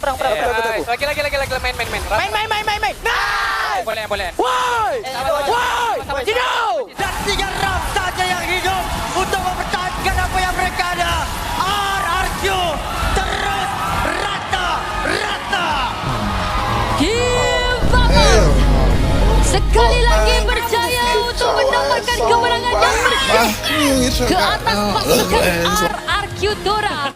Lagi main. Nice! Boleh. Woi! Hidup! Dan 3 round saja yang hidup untuk mempertahankan apa yang mereka ada. RRQ terus rata. Gimana? Sekali lagi berjaya untuk mendapatkan kemenangan yang bersih ke atas pasukan RRQ Dora.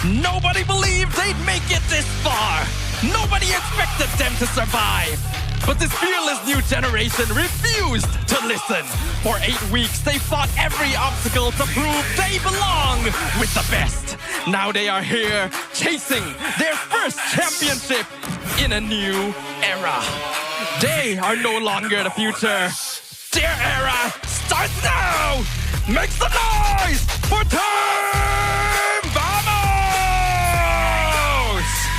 Nobody believed they'd make it this far. Nobody expected them to survive. But this fearless new generation refused to listen. For 8 weeks, they fought every obstacle to prove they belong with the best. Now they are here, chasing their first championship in a new era. They are no longer the future. Their era starts now! Make some noise for Team Vamos!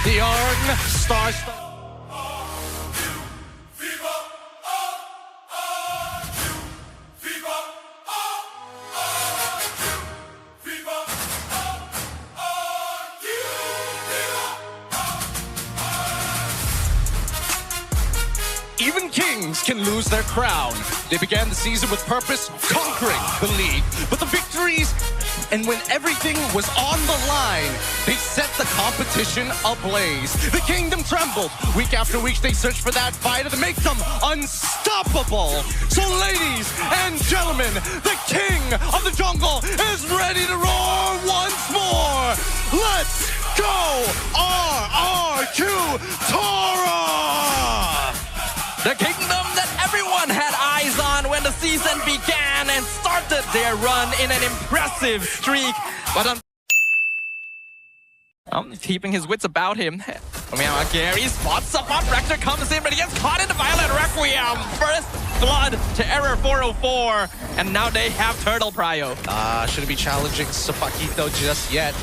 The Org starts. Even kings can lose their crown. They began the season with purpose, conquering the league. But the victories, and when everything was on the line, they set the competition ablaze. The kingdom trembled. Week after week, they searched for that fighter to make them unstoppable. So ladies and gentlemen, the king of the jungle is ready to roar once more. Let's go, RRQ Tora! The kingdom that everyone had eyes on when the season began and started their run in an impressive streak. But keeping his wits about him. Gary spots up on Rector, comes in, but he gets caught in the Violet Requiem. First blood to Error 404, and now they have Turtle Prio. Shouldn't be challenging Sapaquito just yet.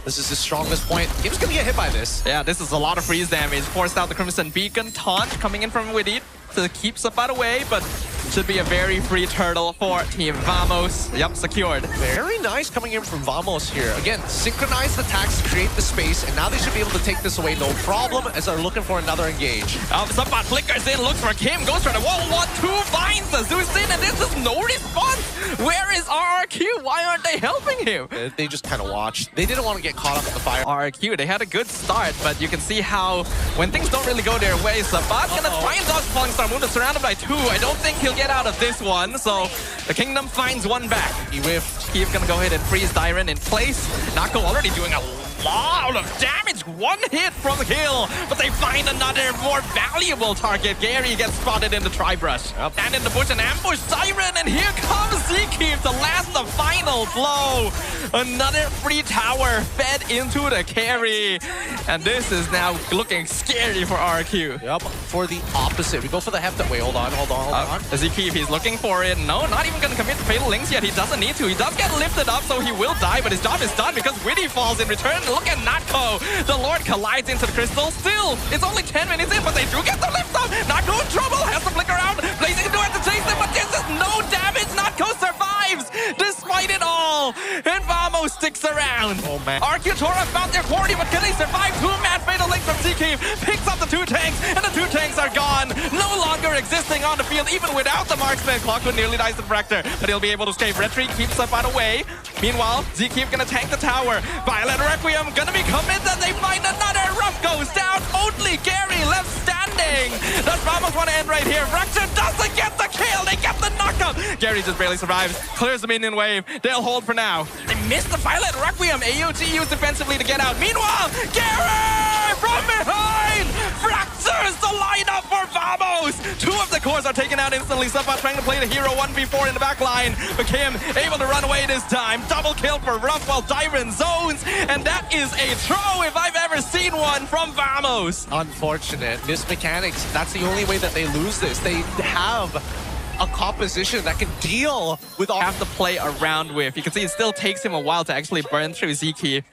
This is his strongest point. He was gonna get hit by this. Yeah, this is a lot of freeze damage. Forced out the Crimson Beacon. Taunt coming in from Widit to keep Sapat away, but should be a very free turtle for Team Vamos. Yup, secured. Very nice coming in from Vamos here. Again, synchronized attacks to create the space, and now they should be able to take this away no problem as they're looking for another engage. Sapat flickers in, looks for Kim, goes for the wall, 1-2, finds the Zeus in, and this is no response. Where is RRQ? Why aren't they helping him? They just kind of watched. They didn't want to get caught up in the fire. RRQ, they had a good start, but you can see how when things don't really go their way, Sapat gonna try and dodge Falling Star Moon, surrounded by 2. I don't think he'll get out of this one, so the Kingdom finds one back. He whiffed. Keith gonna go ahead and freeze Dyron in place. Nako already doing a lot of damage. 1 hit from the kill, but they find another more valuable target. Gary gets spotted in the tri-brush. And in the bush, an ambush Siren, and here comes Zkeep to last the final blow. Another free tower fed into the carry. And this is now looking scary for RQ. Yep, for the opposite. We go for the heft. Wait, hold on. Zkeep, he's looking for it. No, not even gonna commit to Fatal Links yet. He doesn't need to. He does get lifted up, so he will die, but his job is done because Witty falls in return. Look at Natko. The Lord collides into the crystal. Still, it's only 10 minutes in, but they do get the lift up. Natko in trouble, has to flick around. Blazing do have to chase them, but this is no damage. Natko survives despite it all. And Vamos sticks around. Oh, man. RQ Tora found their quarry, but can they survive? 2 mad Fatal Links from Zkeep. Picks up the 2 tanks, and the 2 tanks are gone. No longer existing on the field, even without the marksman. Clockwood nearly dies to Fractor, but he'll be able to escape. Retreat keeps up out away. Meanwhile, Zkeep gonna tank the tower. Violet Requiem gonna be committed. They find another. Ruff goes down. Only Gary left standing. Does Vamos want to end right here? Fractor doesn't get the kill. They get the knockup. Gary just barely survives. Clears the minion wave. They'll hold for now. They missed the Violet Requiem. AOT used defensively to get out. Meanwhile, Gary from behind. Fractor enters the lineup for Vamos. 2 of the cores are taken out instantly. Sasa trying to play the hero 1v4 in the back line. But Kim able to run away this time. Double kill for Ruff while Dyron zones. And that is a throw if I've ever seen one from Vamos. Unfortunate. Missed mechanics. That's the only way that they lose this. They have a composition that can deal with all. Have to play around with. You can see it still takes him a while to actually burn through Zeke.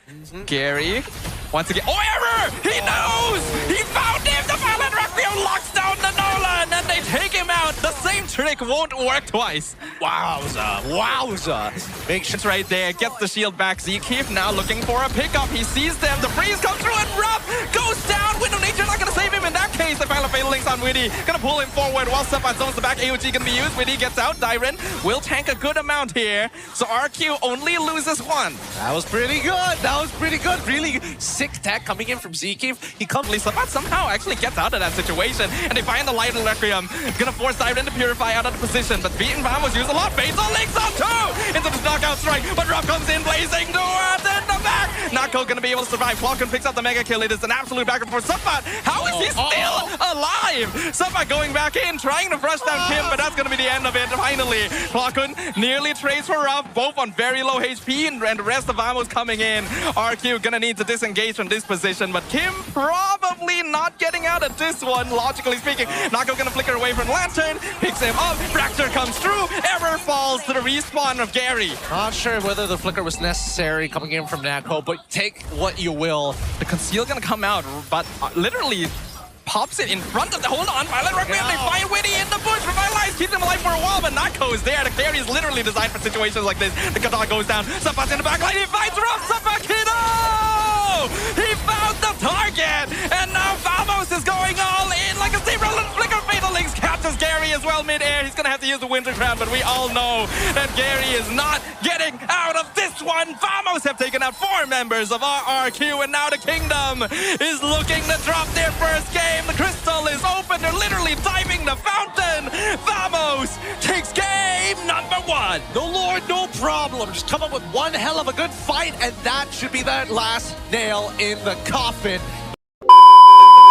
Gary, once again. Oh, error! He knows! He found him! The Violent Requiem locks down the Nolan, and they take him out. The same trick won't work twice. Wowza. Wowza. Make sure It's right there. Gets the shield back. Zeke now looking for a pickup. He sees them. The freeze comes through, and Ruff goes down. Window Nature not going to save him in that case. The Violent Fatal Links on Witty. Going to pull him forward while Sasa zones the back. AOG going to be used. Witty gets out. Dyron will tank a good amount here. So RQ only loses 1. that was pretty good. That was pretty good. Really sick tech coming in from Zeke. He comes. Sasa somehow actually gets out of that situation, and they find the Light of Requiem. Gonna force Dyron to Purify out of the position, but beaten Vamos use a lot. Fatal Links on 2 into the knockout strike, but Ruff comes in blazing towards in the back. Nako gonna be able to survive. Falcon picks up the mega kill. It is an absolute backup for Sasa. How is he still alive? Sasa going back in, trying to brush down Kim, but that's gonna be the end of it. Finally, Falcon nearly trades for Ruff, both on very low HP, and the rest of Vamos coming in. RQ gonna need to disengage from this position, but Kim probably not getting out of this one, logically speaking. Nako gonna flicker away from Lantern, picks him up, Fracture comes through, Error falls to the respawn of Gary. Not sure whether the flicker was necessary coming in from Nako, but take what you will. The Conceal gonna come out, but literally pops it in front of the hold on. Violent Requiem, they find Witty in the bush. Revitalize, keeps him alive for a while, but Nako is there. The carry is literally designed for situations like this. The Katana goes down. Safa's in the back line. He fights Ruff. Safa Kiddo! He found the target, and now Vamos is going all in like a zebra. Flicker Fatal Links captures Gary as well mid-air. He's gonna have to use the Winter Crown, but we all know that Gary is not getting out of this one. Vamos have taken out 4 members of RRQ, and now the Kingdom is looking to drop their first game. The crystal is open. They're literally diving the fountain. Vamos takes game number 1. No Lord, no problem. Just come up with one hell of a good fight, and that should be that last nail in the coffin.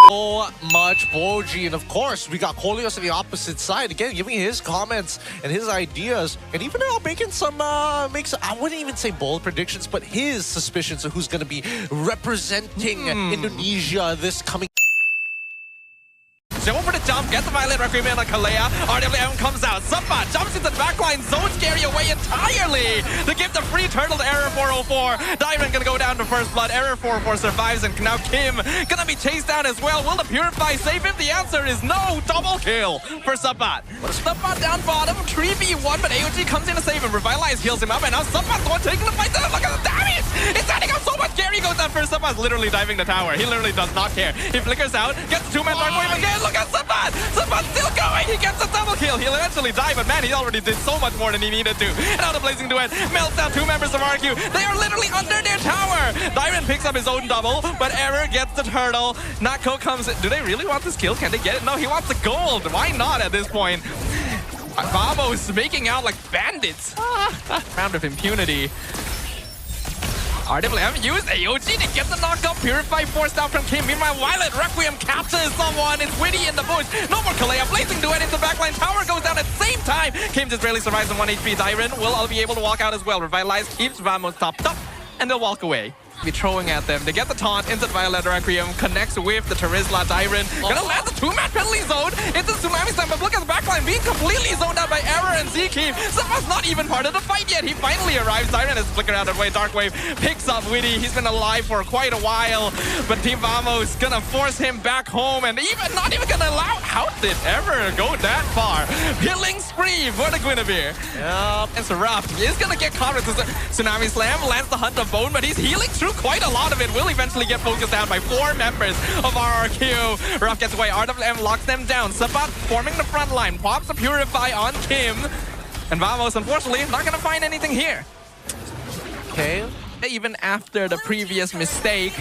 So much Boji, and of course we got Kolios on the opposite side again, giving his comments and his ideas, and even making some I wouldn't even say bold predictions, but his suspicions of who's going to be representing Indonesia this coming. Go for the jump, get the Violent Requiem on Kalea. RWM comes out. Sapa jumps into the backline, zones Gary away entirely to give the free turtle to Error 404. Diamond gonna go down to first blood. Error 404 survives, and now Kim gonna be chased down as well. Will the Purify save him? The answer is no. Double kill for Sapa. Sapa down bottom, 3v1, but AOG comes in to save him. Revitalize heals him up, and now Sapa's the one taking the fight. Look at the damage! It's adding up so much. Gary goes down first. Sapa's literally diving the tower. He literally does not care. He flickers out, gets 2-man dark wave again. Look at Sapa! Sapa's still going! He gets a double kill! He'll eventually die, but man, he already did so much more than he needed to. And now the Blazing Duet melts down 2 members of RQ. They are literally under their tower! Dyron picks up his own double, but Error gets the turtle. Nako comes in. Do they really want this kill? Can they get it? No, he wants the gold! Why not at this point? Vamos making out like bandits. Round of impunity. RWM used AOG to get the knockout. Purify forced out from Kim. Meanwhile, Violet Requiem captures someone. It's Witty in the bush. No more Kalea. Blazing Duet into the backline. Tower goes down at the same time. Kim just barely survives on 1 HP. Dyron will all be able to walk out as well. Revitalize keeps Vamos topped up, and they'll walk away. Be throwing at them. They get the taunt into the Violet Requiem, connects with the Terizla Dyron. Gonna land the 2-man penalty zone into Tsunami Slam, but look at the backline being completely zoned out by Error and Zeke. Sapa's not even part of the fight yet. He finally arrives. Dyron has flickered out of the way. Dark Wave picks up Witty. He's been alive for quite a while, but Team Vamos gonna force him back home, and not even gonna allow. How did Error go that far? Killing spree for the Guinevere. It's rough. He is gonna get caught with the Tsunami Slam, lands the Hunt of Bone, but he's healing through quite a lot of it. Will eventually get focused down by 4 members of RRQ. Ruff gets away. RWM locks them down. Sabat forming the front line. Pops a Purify on Kim. And Vamos, unfortunately, not going to find anything here. Okay, even after the previous mistake.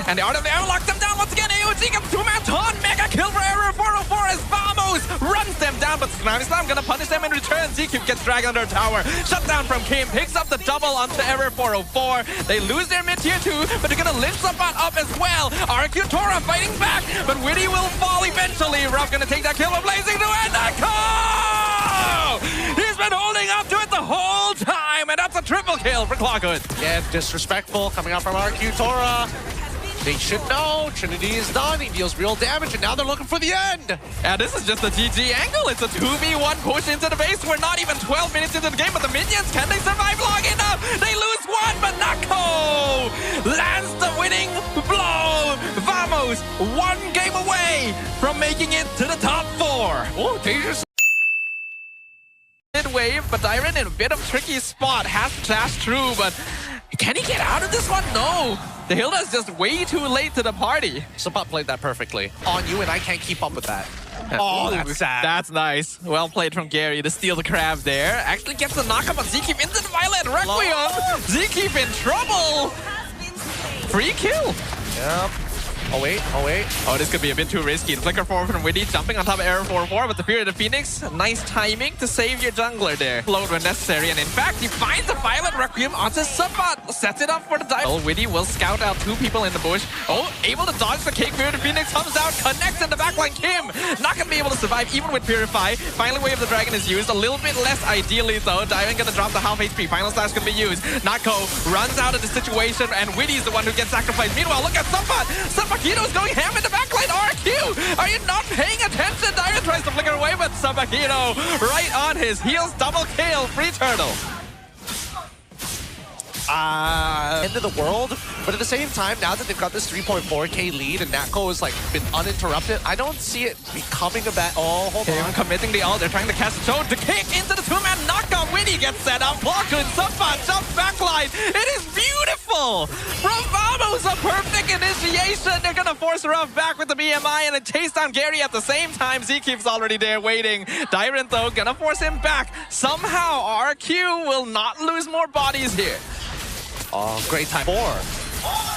And the Art of the Air locks them down once again. AOG gets 2-man taunt. Mega kill for Error 404 as Vamos runs them down, but Tsunami Slam gonna punish them in return. ZQ gets dragged under a tower. Shut down from Kim. Picks up the double onto Error 404. They lose their mid tier 2, but they're gonna lynch Sabbat up as well. RQ Tora fighting back, but Witty will fall eventually. Ruff gonna take that kill of Blazing to end that call! He's been holding up to it the whole time, and that's a triple kill for Clockwood. Again, disrespectful coming out from RQ Tora. They should know Trinity is done. He deals real damage, and now they're looking for the end. And this is just a GG angle. It's a 2v1 push into the base. We're not even 12 minutes into the game, but the minions, can they survive long enough? They lose one, but Nako lands the winning blow. Vamos, one game away from making it to the top 4. Oh, dangerous. Mid-wave, but Dyron in a bit of tricky spot. Has to dash through, but can he get out of this one? No. The Hilda's just way too late to the party. Sabbat played that perfectly. On you, and I can't keep up with that. Oh, that's sad. That's nice. Well played from Gary to steal the crab there. Actually gets the knockup on Zkeep into the Violet Requiem. Zkeep in trouble. Free kill. Yep. Oh, wait. Oh, this could be a bit too risky. The flicker forward from Witty, jumping on top of Error 4-4, but the Fury of the Phoenix, nice timing to save your jungler there. Load when necessary, and in fact, he finds the Violet Requiem onto Sabbat. Sets it up for the dive. Oh, Witty will scout out 2 people in the bush. Oh, able to dodge the cake. Fury of the Phoenix comes out, connects in the backline. Kim, not gonna be able to survive even with Purify. Finally, Wave of the Dragon is used. A little bit less ideally, though. Diamond gonna drop the half HP. Final Slash gonna be used. Nako runs out of the situation, and Witty's the one who gets sacrificed. Meanwhile, look at Sabbat. Sabakino's going ham in the backline. RQ, are you not paying attention? Diamond tries to flicker away, but Sabakino right on his heels. Double kill, free turtle. End of the world, but at the same time, now that they've got this 3.4k lead and Natko has like been uninterrupted, I don't see it becoming a bad. Oh, hold Kim on. committing the ult. They're trying to catch Toad. The kick into the 2-man knockdown. Witty gets set up. Blockhood, Sabbat, jump backline. It is beautiful from Vamos. A perfect initiation. They're gonna force Ruff back with the BMI and a chase down Gary at the same time. Zkeep's already there waiting. Dyrant though gonna force him back. Somehow RQ will not lose more bodies here. Oh, great time. 4.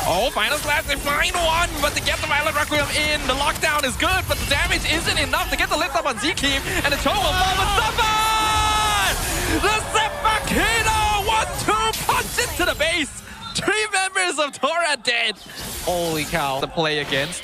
Oh, Final Slash, they find one, but to get the Violet Requiem in, the lockdown is good, but the damage isn't enough to get the lift up on Zkeep, and the toe will fall with Sabbat! The Sepakino 1-2 punch into the base! 3 members of Tora dead. Holy cow. To play against.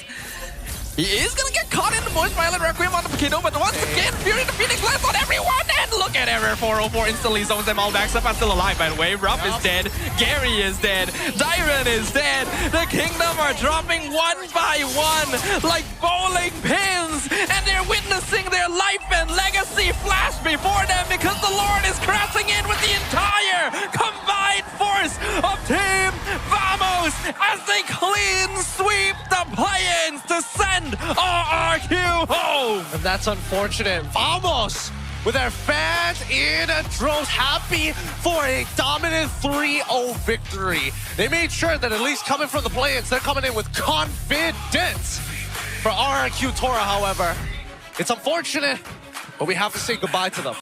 He is gonna get caught in the bush. Violet Requiem on the Paquito, but once again, Fury the Phoenix lands on everyone, and look at Error 404 instantly zones them all back. Sabbat's still alive, by the way. Ruff is dead. Gary is dead. Dyron is dead. The Kingdom are dropping one by one like bowling pins, and they're witnessing their life and legacy flash before them because the Lord is crashing in with the entire combined force of Team Vamos as they clean sweep the play-ins to send RRQ home. And that's unfortunate. Vamos with their fans in droves, happy for a dominant 3-0 victory. They made sure that at least coming from the play-ins, they're coming in with confidence. For RRQ Tora, however, it's unfortunate, but we have to say goodbye to them.